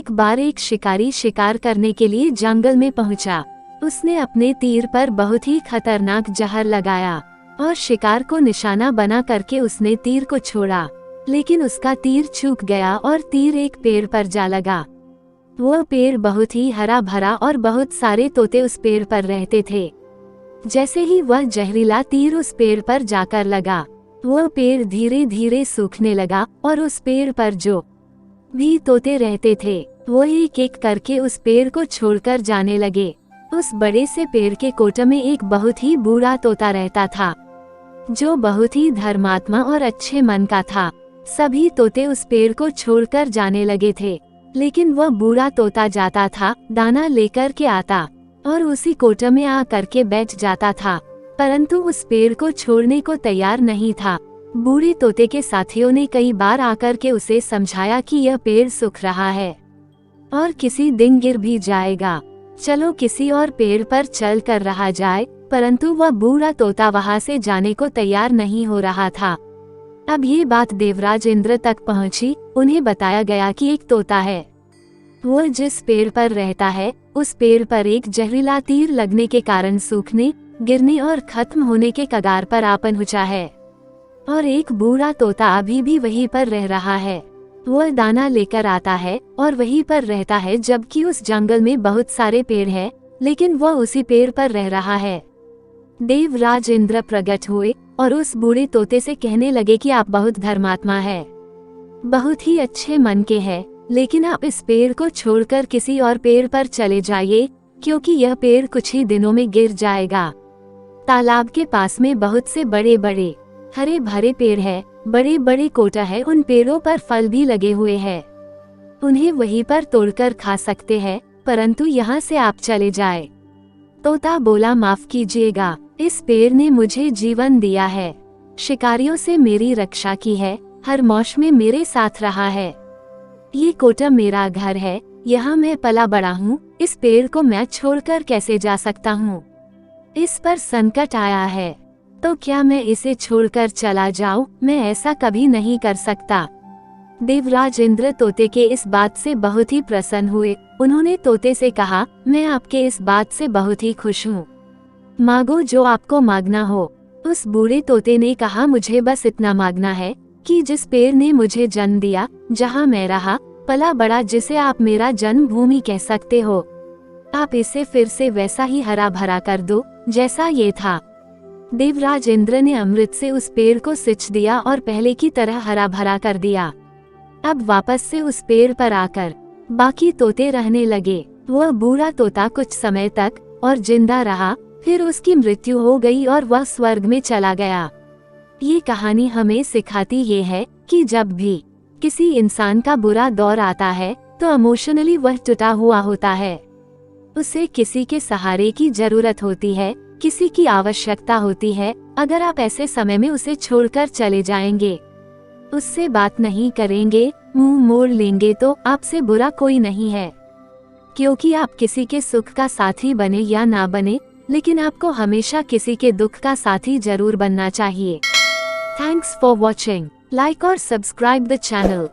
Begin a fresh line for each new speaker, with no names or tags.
एक बार एक शिकारी शिकार करने के लिए जंगल में पहुंचा। उसने अपने तीर पर बहुत ही खतरनाक जहर लगाया और शिकार को निशाना बना करके उसने तीर को छोड़ा, लेकिन उसका तीर चूक गया और तीर एक पेड़ पर जा लगा। वह पेड़ बहुत ही हरा भरा और बहुत सारे तोते उस पेड़ पर रहते थे। जैसे ही वह जहरीला तीर उस पेड़ पर जाकर लगा, वह पेड़ धीरे धीरे सूखने लगा और उस पेड़ पर जो भी तोते रहते थे वो एक एक करके उस पेड़ को छोड़कर जाने लगे। उस बड़े से पेड़ के कोटे में एक बहुत ही बूढ़ा तोता रहता था, जो बहुत ही धर्मात्मा और अच्छे मन का था। सभी तोते उस पेड़ को छोड़कर जाने लगे थे, लेकिन वह बूढ़ा तोता जाता था, दाना लेकर के आता और उसी कोटे में आ करके बैठ जाता था, परंतु उस पेड़ को छोड़ने को तैयार नहीं था। बूढ़े तोते के साथियों ने कई बार आकर के उसे समझाया कि यह पेड़ सूख रहा है और किसी दिन गिर भी जाएगा, चलो किसी और पेड़ पर चल कर रहा जाए, परंतु वह बूढ़ा तोता वहां से जाने को तैयार नहीं हो रहा था। अब ये बात देवराज इंद्र तक पहुंची। उन्हें बताया गया कि एक तोता है, वह जिस पेड़ पर रहता है उस पेड़ पर एक जहरीला तीर लगने के कारण सूखने, गिरने और खत्म होने के कगार पर आ पहुंचा है, और एक बूढ़ा तोता अभी भी वहीं पर रह रहा है। वह दाना लेकर आता है और वहीं पर रहता है, जबकि उस जंगल में बहुत सारे पेड़ हैं, लेकिन वह उसी पेड़ पर रह रहा है। देवराज इंद्र प्रकट हुए और उस बूढ़े तोते से कहने लगे कि आप बहुत धर्मात्मा है, बहुत ही अच्छे मन के हैं, लेकिन आप इस पेड़ को छोड़कर किसी और पेड़ पर चले जाइए, क्योंकि यह पेड़ कुछ ही दिनों में गिर जाएगा। तालाब के पास में बहुत से बड़े बड़े हरे भरे पेड़ है, बड़े बड़े कोटा है, उन पेड़ों पर फल भी लगे हुए हैं, उन्हें वहीं पर तोड़कर खा सकते हैं, परंतु यहाँ से आप चले जाए। तोता बोला, माफ कीजिएगा, इस पेड़ ने मुझे जीवन दिया है, शिकारियों से मेरी रक्षा की है, हर मौसम में मेरे साथ रहा है। ये कोटा मेरा घर है, यहाँ मैं पला बड़ा हूँ, इस पेड़ को मैं छोड़कर कैसे जा सकता हूँ? इस पर संकट आया है तो क्या मैं इसे छोड़कर चला जाऊं? मैं ऐसा कभी नहीं कर सकता। देवराज इंद्र तोते के इस बात से बहुत ही प्रसन्न हुए। उन्होंने तोते से कहा, मैं आपके इस बात से बहुत ही खुश हूँ, मांगो जो आपको मांगना हो। उस बूढ़े तोते ने कहा, मुझे बस इतना मांगना है कि जिस पेड़ ने मुझे जन्म दिया, जहाँ मैं रहा पला बड़ा, जिसे आप मेरा जन्मभूमि कह सकते हो, आप इसे फिर से वैसा ही हरा भरा कर दो जैसा ये था। देवराज इंद्र ने अमृत से उस पेड़ को सिंच दिया और पहले की तरह हरा भरा कर दिया। अब वापस से उस पेड़ पर आकर बाकी तोते रहने लगे। वह बूढ़ा तोता कुछ समय तक और जिंदा रहा, फिर उसकी मृत्यु हो गई और वह स्वर्ग में चला गया। ये कहानी हमें सिखाती ये है कि जब भी किसी इंसान का बुरा दौर आता है तो इमोशनली वह टूटा हुआ होता है, उसे किसी के सहारे की जरूरत होती है, किसी की आवश्यकता होती है। अगर आप ऐसे समय में उसे छोड़कर चले जाएंगे, उससे बात नहीं करेंगे, मुंह मोड़ लेंगे, तो आपसे बुरा कोई नहीं है, क्योंकि आप किसी के सुख का साथी बने या ना बने, लेकिन आपको हमेशा किसी के दुख का साथी जरूर बनना चाहिए। Thanks for watching. लाइक और सब्सक्राइब द चैनल।